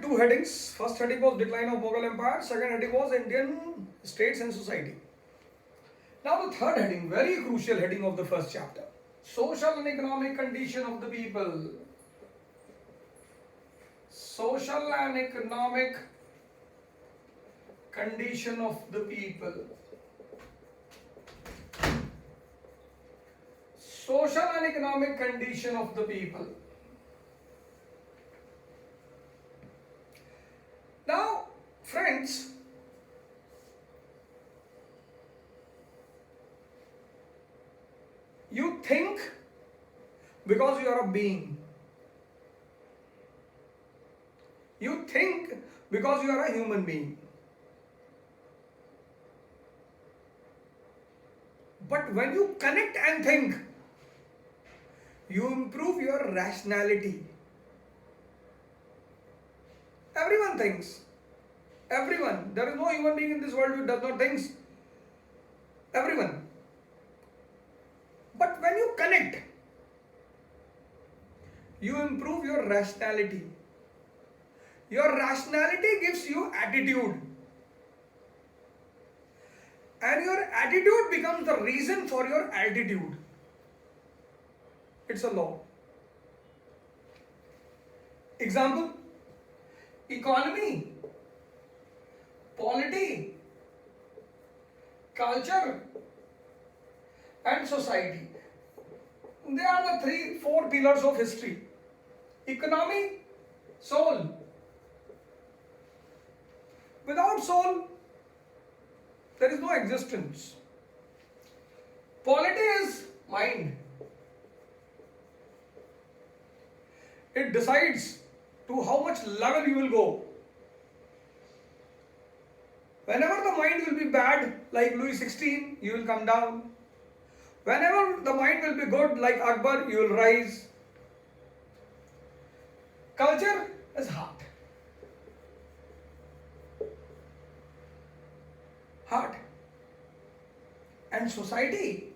two headings. First heading was decline of Mughal Empire. Second heading was Indian states and society. Now the third heading, very crucial heading of the first chapter. Social and economic condition of the people. Social and economic condition of the people. Social and economic condition of the people. Now, friends, you think because you are a being. You think because you are a human being. But when you connect and think, you improve your rationality. Everyone thinks. Everyone. There is no human being in this world who does not think. Everyone. But when you connect, you improve your rationality. Your rationality gives you attitude. And your attitude becomes the reason for your altitude. It's a law. Example, economy, polity, culture, and society. They are the four pillars of history. Economy, soul. Without soul, there is no existence. Polity is mind. It decides to how much level you will go. Whenever the mind will be bad, like Louis XVI, you will come down. Whenever the mind will be good, like Akbar, you will rise. Culture is heart. Heart. And society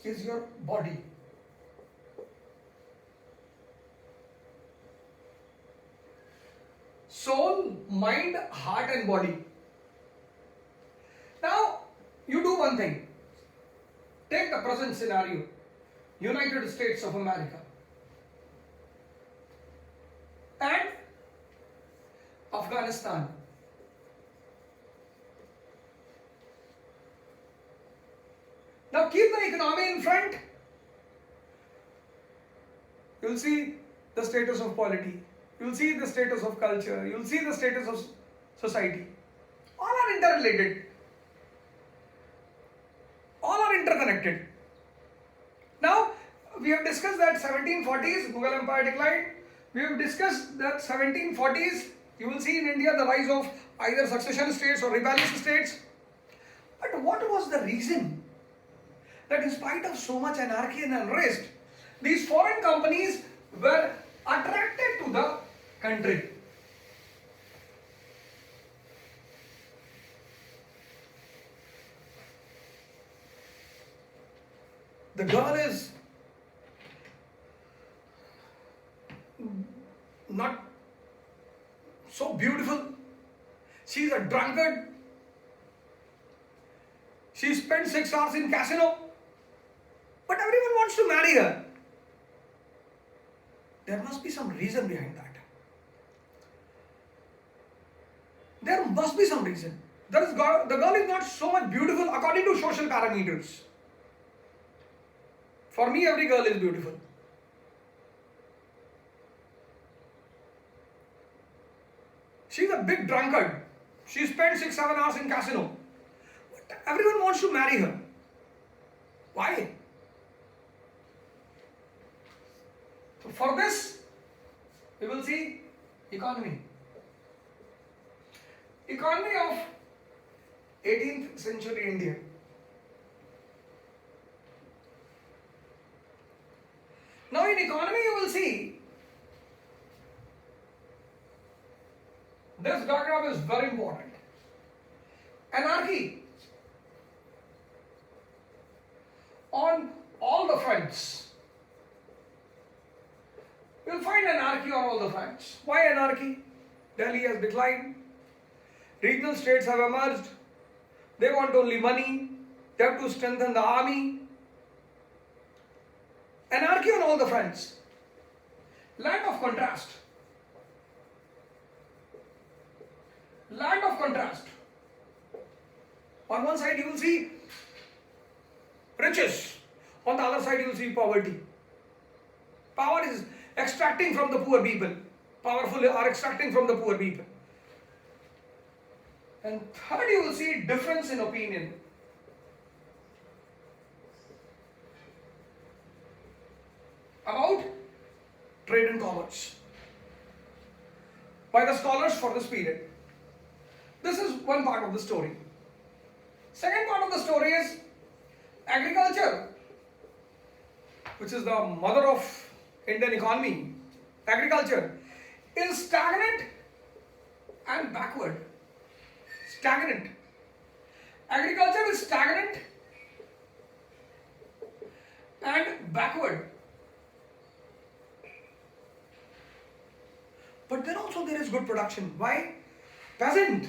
is your body. Soul, mind, heart and body. Now, you do one thing. Take the present scenario. United States of America and Afghanistan. Now keep the economy in front. You will see the status of polity. You will see the status of culture. You will see the status of society. All are interrelated. All are interconnected. Now, we have discussed that 1740s, Mughal Empire declined. We have discussed that 1740s, you will see in India the rise of either succession states or rebellious states. But what was the reason that in spite of so much anarchy and unrest, these foreign companies were attracted to the country? The girl is not so beautiful. She is a drunkard. She spent 6 hours in casino. But everyone wants to marry her. There must be some reason behind that. There must be some reason. The girl is not so much beautiful according to social parameters. For me, every girl is beautiful. She's a big drunkard. She spent 6-7 hours in casino. But everyone wants to marry her. Why? So for this, we will see economy. Economy of 18th century India. Now in economy you will see this diagram is very important. Anarchy on all the fronts. You will find anarchy on all the fronts. Why anarchy? Delhi has declined. Regional states have emerged. They want only money. They have to strengthen the army. Anarchy on all the fronts. Land of contrast. Land of contrast. On one side you will see riches. On the other side you will see poverty. Power is extracting from the poor people. Powerful are extracting from the poor people. And third, you will see difference in opinion. About trade and commerce by the scholars for this period. This is one part of the story. Second part of the story is agriculture, which is the mother of Indian economy. Agriculture is stagnant and backward. Stagnant. Agriculture is stagnant and backward. But then also there is good production. Why? Peasant,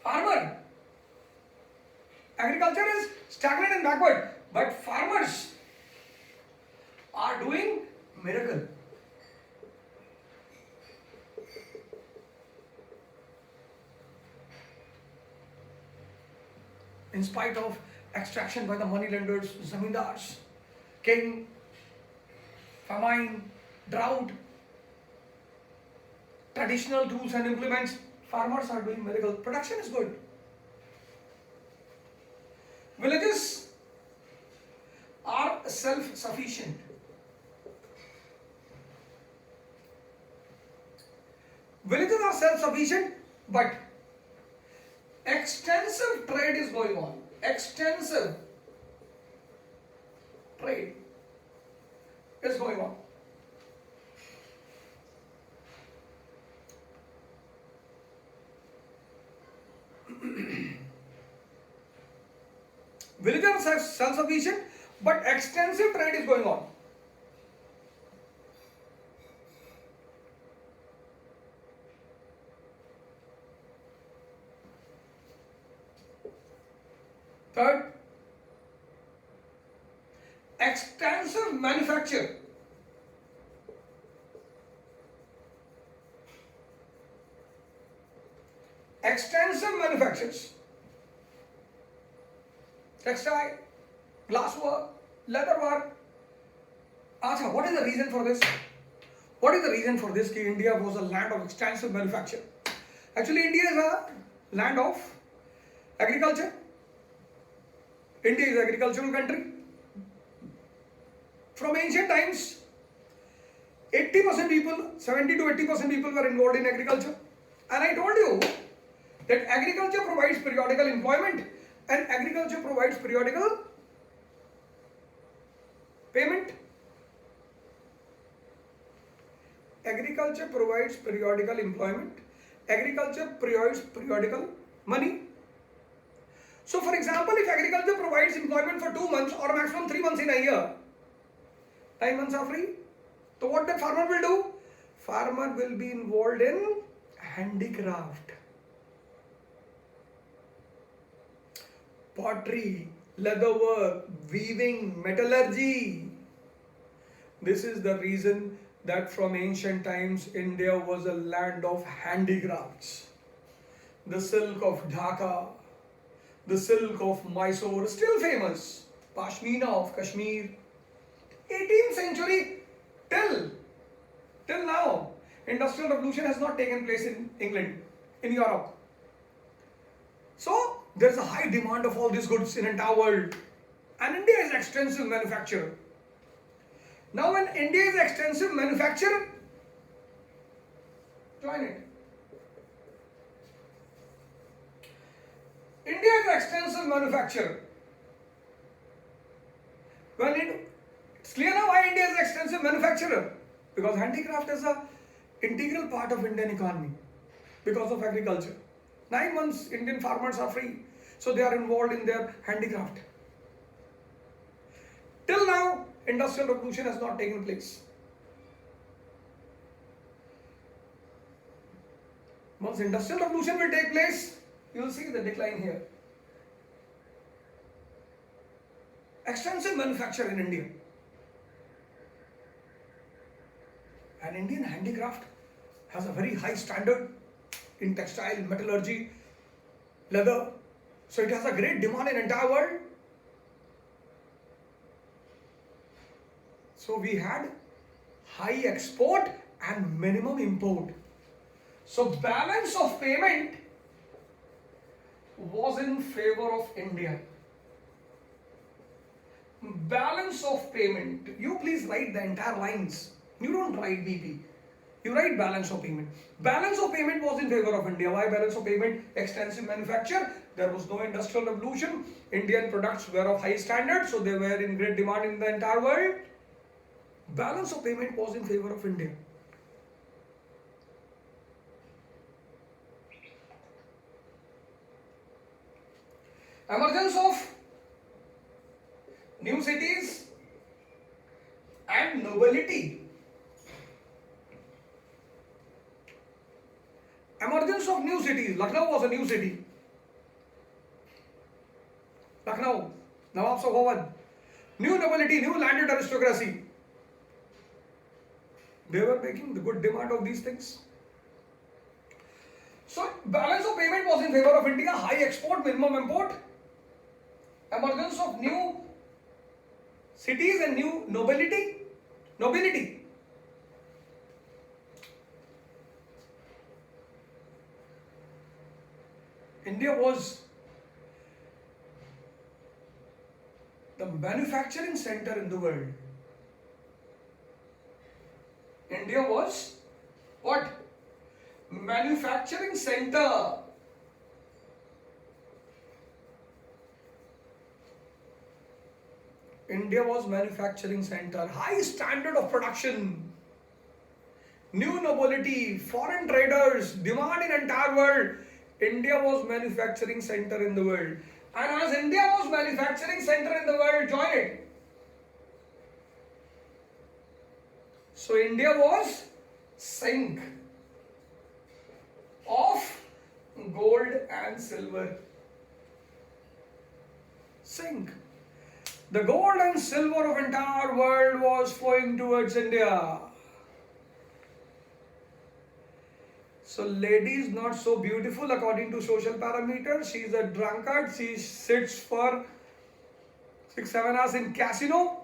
farmer. Agriculture is stagnant and backward, but farmers are doing miracle. In spite of extraction by the moneylenders, zamindars, king, famine, drought, traditional tools and implements, farmers are doing miracle. Production is good. Villages are self-sufficient. Villages are self-sufficient, but extensive trade is going on. Extensive trade is going on. Villagers are self-sufficient, but extensive trade is going on. Third, extensive manufacture. Extensive manufactures. Textile, glasswork, leatherwork. Acha, what is the reason for this? What is the reason for this? That India was a land of extensive manufacture. Actually, India is a land of agriculture. India is an agricultural country. From ancient times, 80% people, 70 to 80% people were involved in agriculture. And I told you that agriculture provides periodical employment and agriculture provides periodical payment. Agriculture provides periodical employment. Agriculture provides periodical money. So for example, if agriculture provides employment for 2 months or maximum 3 months in a year, 9 months are free. So what the farmer will do? Farmer will be involved in handicraft. Pottery, leatherwork, weaving, metallurgy. This is the reason that from ancient times India was a land of handicrafts. The silk of Dhaka, the silk of Mysore, still famous. Pashmina of Kashmir. 18th century till now, industrial revolution has not taken place in England, in Europe. So there is a high demand of all these goods in the entire world, and India is extensive manufacturer. Now when India is extensive manufacturer, join it. India is extensive manufacturer. It's clear now why India is extensive manufacturer. Because handicraft is an integral part of Indian economy because of agriculture. 9 months Indian farmers are free, so they are involved in their handicraft. Till now, industrial revolution has not taken place. Once industrial revolution will take place, you will see the decline here. Extensive manufacture in India. And Indian handicraft has a very high standard in textile, metallurgy, leather. So it has a great demand in entire world. So we had high export and minimum import. So balance of payment was in favor of India. Balance of payment. You please write the entire lines. You don't write BP. You write balance of payment. Balance of payment was in favor of India. Why balance of payment? Extensive manufacture. There was no industrial revolution. Indian products were of high standard, so they were in great demand in the entire world. Balance of payment was in favor of India. Emergence of new cities and nobility. Emergence of new cities. Lucknow was a new city. Lucknow, Nawabs of Awadh. New nobility, new landed aristocracy. They were making the good demand of these things. So, balance of payment was in favor of India. High export, minimum import. Emergence of new cities and new nobility. Nobility. India was the manufacturing center in the world. India was what? Manufacturing center. India was manufacturing center. High standard of production. New nobility, foreign traders, demand in entire world. India was manufacturing center in the world. And as India was manufacturing center in the world, join it. So India was sink of gold and silver. Sink. The gold and silver of entire world was flowing towards India. So lady is not so beautiful according to social parameters. She is a drunkard. She sits for 6-7 hours in casino.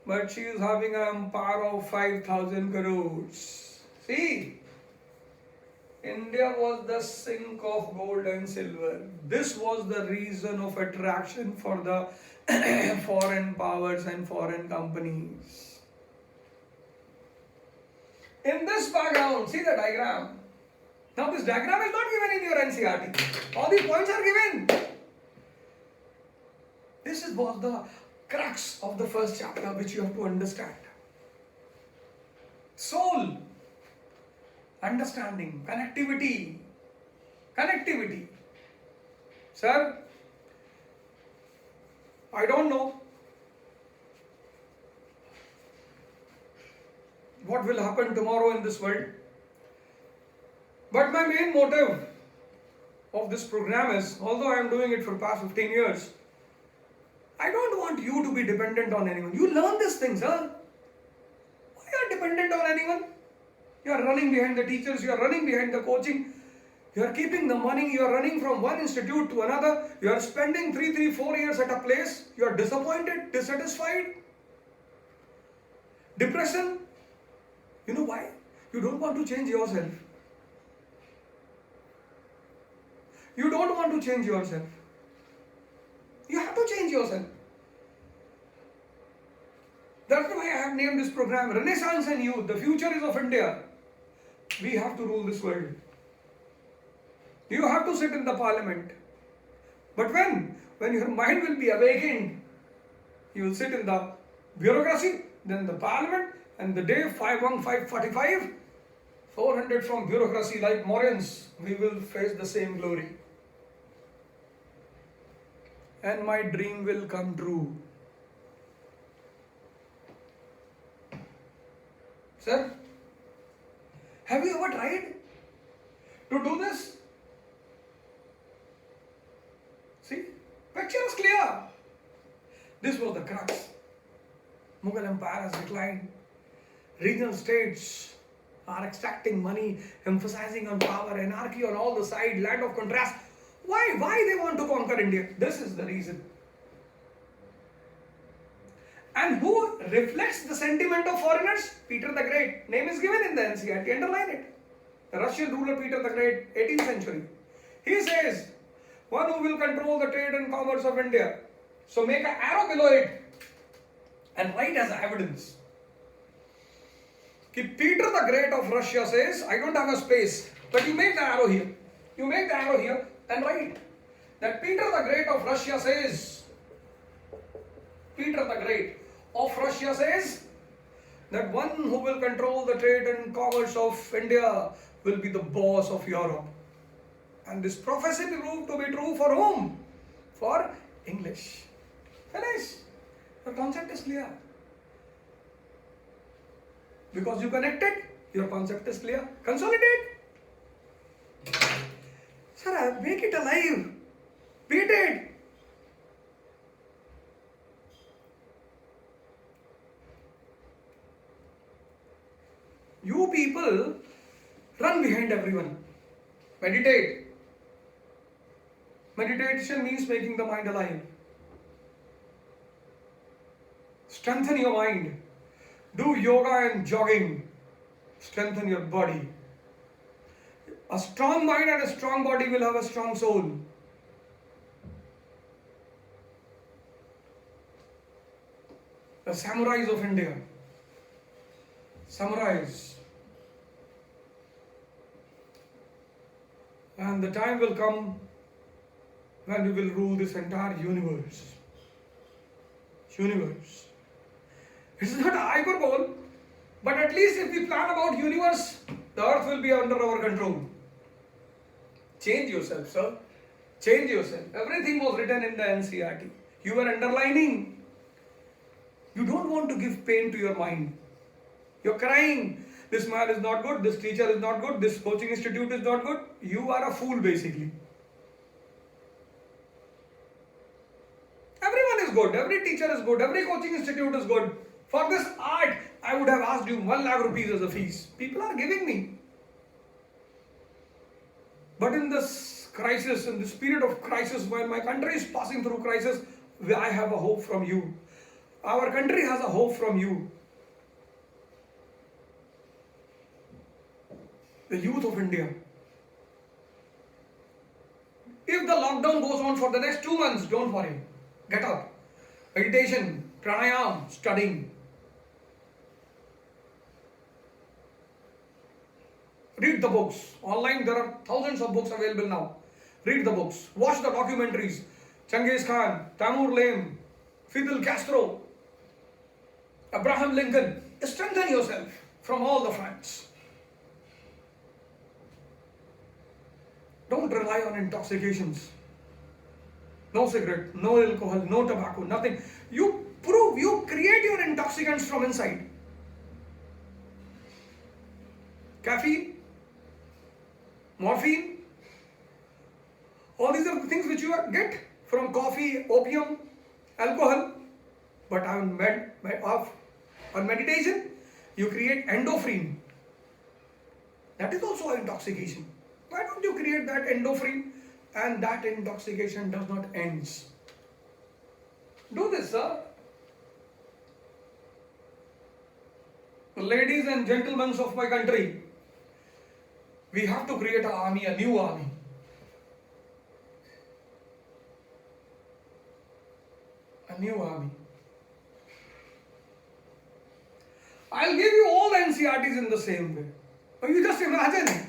But she is having an empire of 5,000 crores. See, India was the sink of gold and silver. This was the reason of attraction for the foreign powers and foreign companies. In this background, see the diagram. Now this diagram is not given in your NCERT. All these points are given. This was the crux of the first chapter which you have to understand. Soul, understanding, connectivity. Connectivity. Sir, I don't know what will happen tomorrow in this world. But my main motive of this program is, although I am doing it for past 15 years, I don't want you to be dependent on anyone. You learn these things, huh? Why are you dependent on anyone? You are running behind the teachers, you are running behind the coaching, you are keeping the money, you are running from one institute to another, you are spending 4 years at a place, you are disappointed, dissatisfied, depression. You know why? You don't want to change yourself. You don't want to change yourself. You have to change yourself. That's why I have named this program Renaissance and Youth. The future is of India. We have to rule this world. You have to sit in the parliament. But when your mind will be awakened, you will sit in the bureaucracy, then the parliament, and the day 51545, 400 from bureaucracy like Mauryans, we will face the same glory. And my dream will come true. Sir, have you ever tried to do this? See, picture is clear. This was the crux. Mughal Empire has declined. Regional states are extracting money, emphasizing on power, anarchy on all the sides, land of contrast. Why? Why they want to conquer India? This is the reason. And who reflects the sentiment of foreigners? Peter the Great. Name is given in the NCERT. Underline it. The Russian ruler Peter the Great, 18th century. He says, one who will control the trade and commerce of India. So make an arrow below it and write as evidence. Peter the Great of Russia says, I don't have a space, but you make the arrow here. You make the arrow here and write that Peter the Great of Russia says, Peter the Great of Russia says that one who will control the trade and commerce of India will be the boss of Europe. And this prophecy proved to be true for whom? For English. Finish. The concept is clear. Because you connected, your concept is clear. Consolidate. Sir, make it alive. Beat it. You people run behind everyone. Meditate. Meditation means making the mind alive. Strengthen your mind. Do yoga and jogging. Strengthen your body. A strong mind and a strong body will have a strong soul. The samurais of India. Samurais. And the time will come when we will rule this entire universe. Universe. It's not a hyperbole, but at least if we plan about universe, the earth will be under our control. Change yourself, sir. Change yourself. Everything was written in the NCERT. You were underlining. You don't want to give pain to your mind. You're crying. This man is not good. This teacher is not good. This coaching institute is not good. You are a fool basically. Everyone is good. Every teacher is good. Every coaching institute is good. For this art, I would have asked you 1 lakh rupees as a fees. People are giving me. But in this crisis, in this period of crisis, while my country is passing through crisis, I have a hope from you. Our country has a hope from you. The youth of India. If the lockdown goes on for the next 2 months, don't worry. Get up. Meditation, pranayam, studying. Read the books. Online there are thousands of books available now. Read the books. Watch the documentaries. Genghis Khan, Timur Lane, Fidel Castro, Abraham Lincoln. Strengthen yourself from all the fronts. Don't rely on intoxications. No cigarette, no alcohol, no tobacco, nothing. You create your intoxicants from inside. Caffeine, morphine, all these are the things which you get from coffee, opium, alcohol. But on meditation, you create endorphin. That is also an intoxication. Why don't you create that endorphin and that intoxication does not end? Do this, sir. Ladies and gentlemen of my country, we have to create an army, a new army. A new army. I'll give you all the NCERTs in the same way. You just imagine.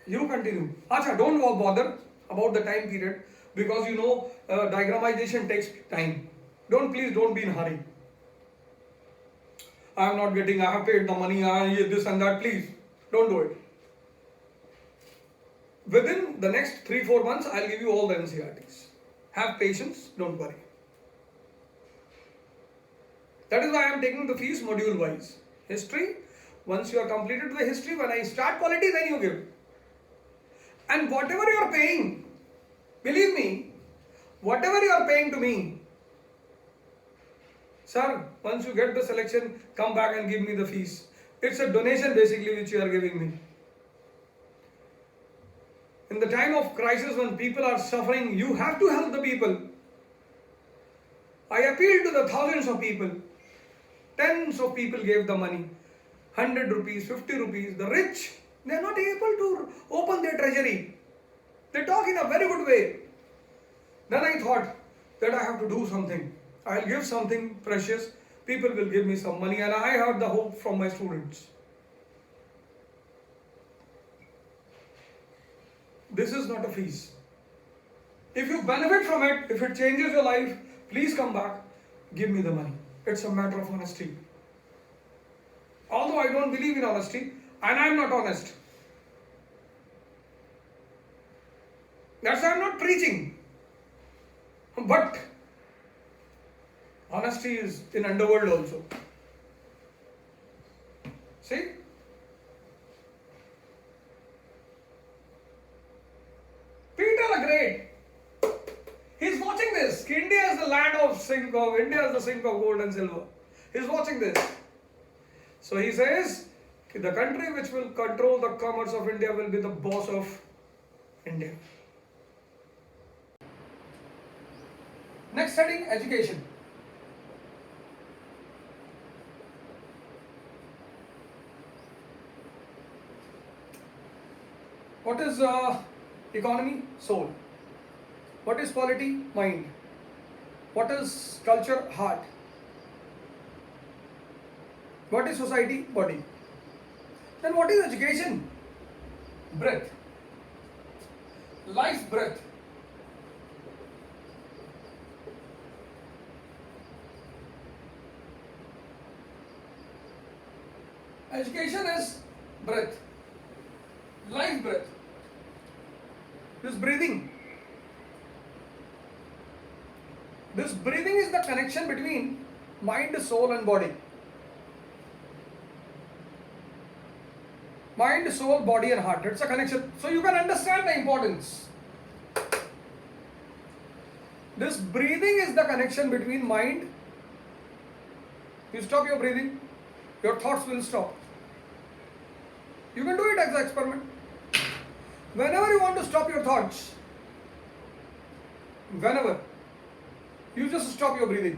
You continue. Acha, don't bother about the time period because you know diagramization takes time. Please don't be in a hurry. I am not getting, I have paid the money, this and that, please don't do it. Within the next 3-4 months, I'll give you all the NCERTs. Have patience, don't worry. That is why I am taking the fees module wise. History, Once you are completed the history, when I start quality, then you give. And whatever you are paying, believe me, whatever you are paying to me, sir, once you get the selection, come back and give me the fees. It's a donation basically which you are giving me. In the time of crisis when people are suffering, you have to help the people. I appeal to the thousands of people. Tens of people gave the money. 100 rupees, 50 rupees. The rich, they are not able to open their treasury. They talk in a very good way. Then I thought that I have to do something. I'll give something precious. People will give me some money, and I have the hope from my students. This is not a fees. If you benefit from it, if it changes your life, please come back, give me the money. It's a matter of honesty. Although I don't believe in honesty, and I'm not honest. That's why I'm not preaching. But honesty is in underworld also. See? Peter the Great. He's watching this. India is the land of sink of India is the sink of gold and silver. He's watching this. So he says, the country which will control the commerce of India will be the boss of India. Next heading, education. What is economy? Soul. What is polity? Mind. What is culture? Heart. What is society? Body. Then what is education? Breath. Life's breath. Education is breath. Life breath. This breathing. This breathing is the connection between mind, soul and body. Mind, soul, body and heart. It's a connection. So you can understand the importance. This breathing is the connection between mind. You stop your breathing, your thoughts will stop. You can do it as an experiment. Whenever you want to stop your thoughts, whenever, you just stop your breathing.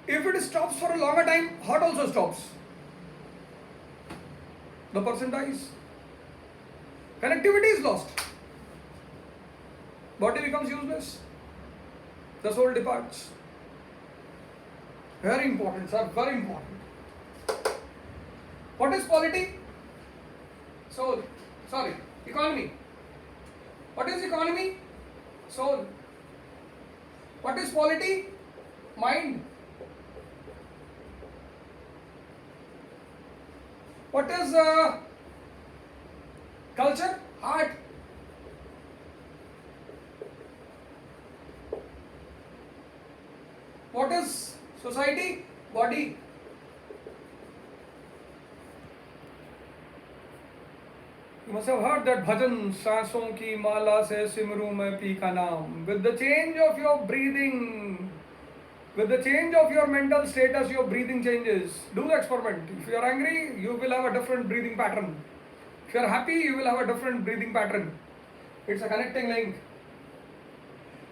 If it stops for a longer time, heart also stops. The person dies. Connectivity is lost. Body becomes useless. The soul departs. Very important, sir, very important. What is polity? Soul. Sorry, economy. What is economy? Soul. What is polity? Mind. What is culture? Heart. What is society? Body. You must have heard that bhajan, सांसों की माला से सिमरू मैं P का नाम. With the change of your breathing, with the change of your mental status, your breathing changes. Do the experiment. If you are angry, you will have a different breathing pattern. If you are happy, you will have a different breathing pattern. It's a connecting link.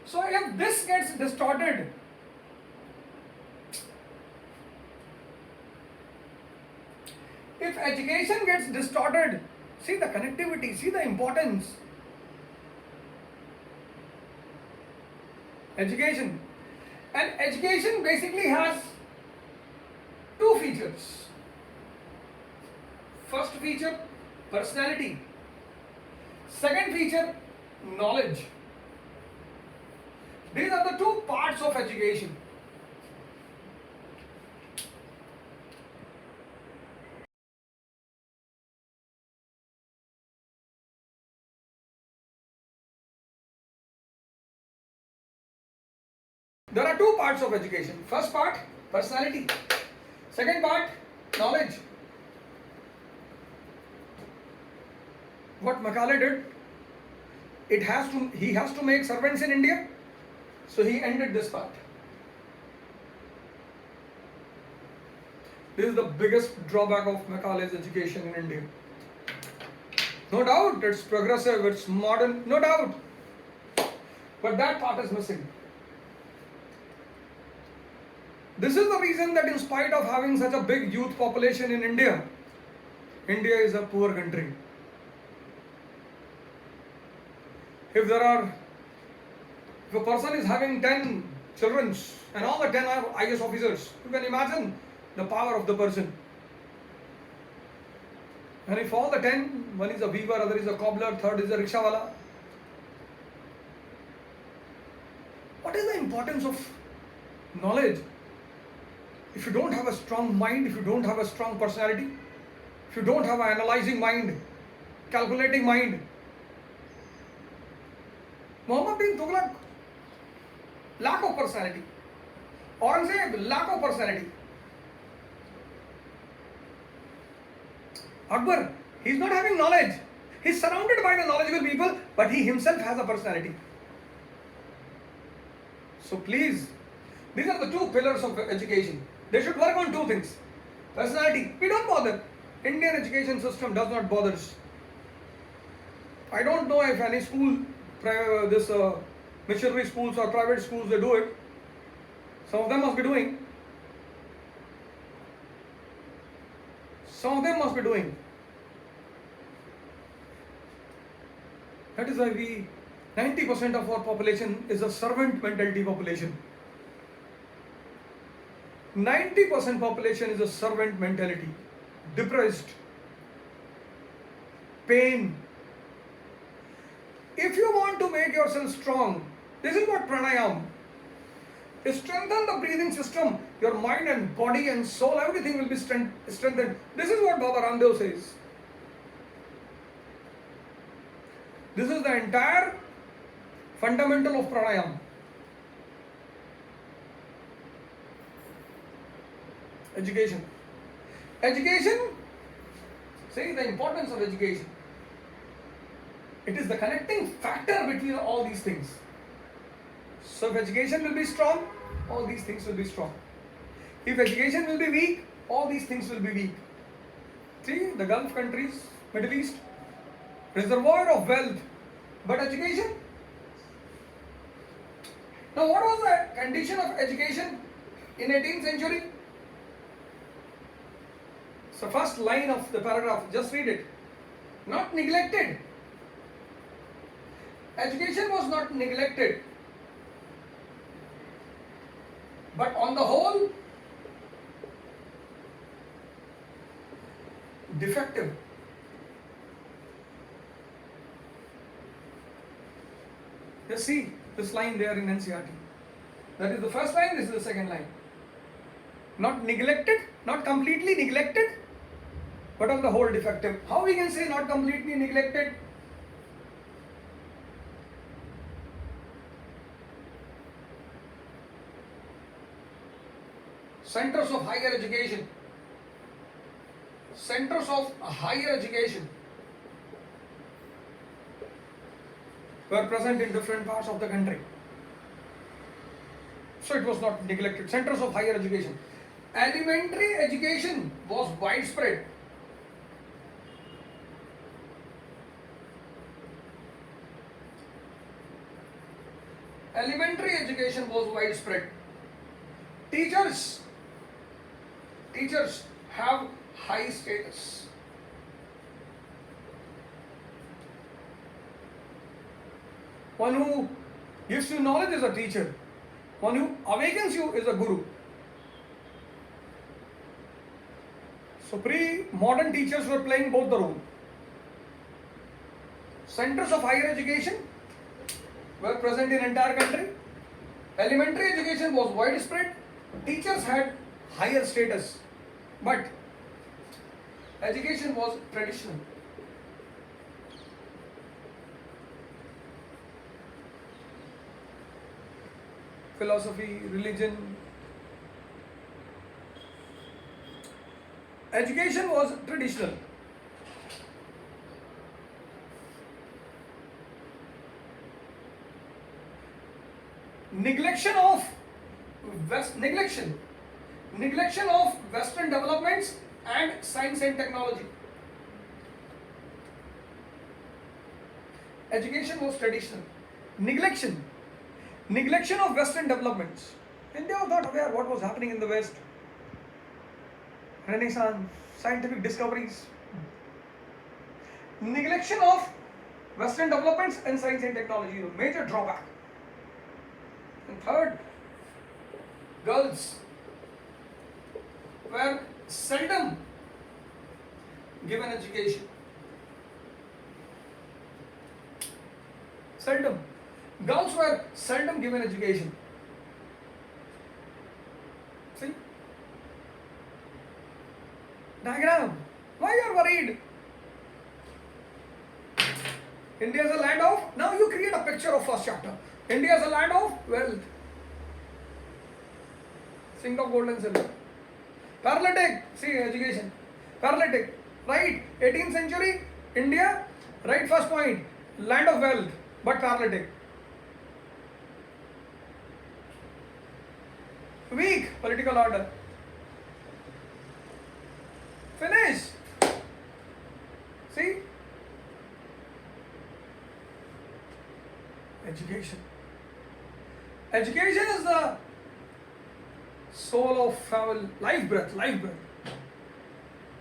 So if this gets distorted, if education gets distorted, see the connectivity, see the importance. Education. And education basically has two features. First feature, personality. Second feature, knowledge. These are the two parts of education. There are two parts of education. First part, personality. Second part, knowledge. What Macaulay did, he has to make servants in India, so he ended this part. This is the biggest drawback of Macaulay's education in India. No doubt, it's progressive, it's modern, no doubt. But that part is missing. This is the reason that in spite of having such a big youth population in India, India is a poor country. If a person is having 10 children and all the 10 are IAS officers, you can imagine the power of the person. And if all the 10, one is a weaver, other is a cobbler, third is a rickshawala. What is the importance of knowledge? If you don't have a strong mind, if you don't have a strong personality, if you don't have an analyzing mind, calculating mind, Muhammad bin Tughlaq, lack of personality. Aurangzeb, lack of personality. Akbar, he's not having knowledge. He's surrounded by the knowledgeable people, but he himself has a personality. So please, these are the two pillars of education. They should work on two things. Personality, we don't bother. Indian education system does not bother us. I don't know if any school, missionary schools or private schools, they do it. Some of them must be doing. Some of them must be doing. That is why 90% of our population is a servant mentality population. 90% population is a servant mentality. Depressed. Pain. If you want to make yourself strong, this is what pranayam. Strengthen the breathing system, your mind and body and soul, everything will be strengthened. This is what Baba Ramdev says. This is the entire fundamental of pranayam. Education. Education, see the importance of education. It is the connecting factor between all these things. So if education will be strong, all these things will be strong. If education will be weak, all these things will be weak. See, the Gulf countries, Middle East, reservoir of wealth, but education. Now what was the condition of education in 18th century? So first line of the paragraph, just read it. Not neglected. Education was not neglected, but on the whole, defective. Just see this line there in NCERT. That is the first line, this is the second line. Not neglected, not completely neglected, but on the whole defective. How we can say not completely neglected? Centers of higher education. Centers of higher education were present in different parts of the country. So it was not neglected. Centers of higher education. Elementary education was widespread. Elementary education was widespread. Teachers have high status. One who gives you knowledge is a teacher. One who awakens you is a guru. So pre-modern teachers were playing both the role. Centers of higher education were present in entire country. Elementary education was widespread. Teachers had higher status, but education was traditional. philosophy, religion. Education was traditional. Neglection of neglection of Western developments and science and technology. Education was traditional. Neglection of Western developments. India was not aware what was happening in the West. Renaissance, scientific discoveries. Neglection of Western developments and science and technology, a major drawback. And third, girls were seldom given education. Seldom. Girls were seldom given education. See? Diagram. Why you are worried? India is a land of, now you create a picture of first chapter. India is a land of wealth. Think of gold and silver. Paralytic, see education. Paralytic, right? 18th century, India, right first point, land of wealth, but paralytic. Weak political order. Finish. See? Education. Education is the soul of family, life breath, life breath.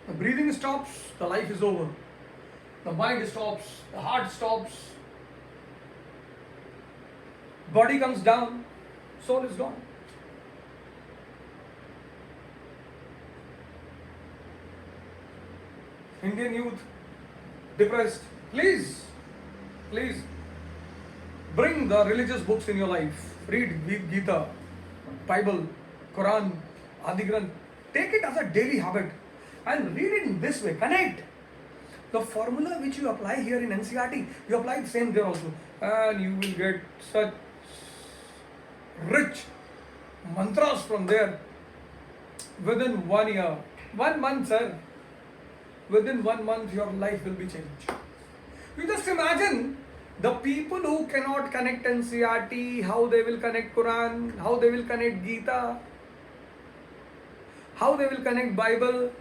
The breathing stops, the life is over. The mind stops, the heart stops. Body comes down, soul is gone. Indian youth, depressed. Please bring the religious books in your life. Read Gita, Bible, Quran, Adi Granth. Take it as a daily habit and read it in this way. Connect. The formula which you apply here in NCERT, you apply the same there also. And you will get such rich mantras from there within 1 year. 1 month, sir. Within 1 month, your life will be changed. You just imagine the people who cannot connect NCERT, how they will connect Quran, how they will connect Gita, how they will connect Bible.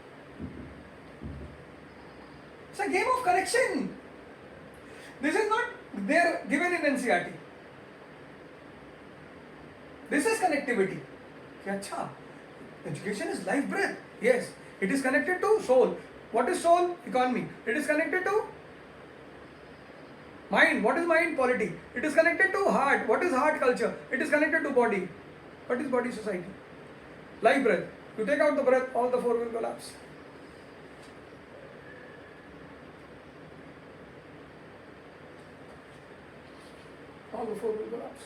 It's a game of connection. This is not there given in NCERT. This is connectivity. Achha, education is life breath. Yes, it is connected to soul. What is soul? Economy. It is connected to mind. What is mind? Polity. It is connected to heart. What is heart? Culture. It is connected to body. What is body? Society. Life breath. You take out the breath, all the four will collapse. All the four will collapse.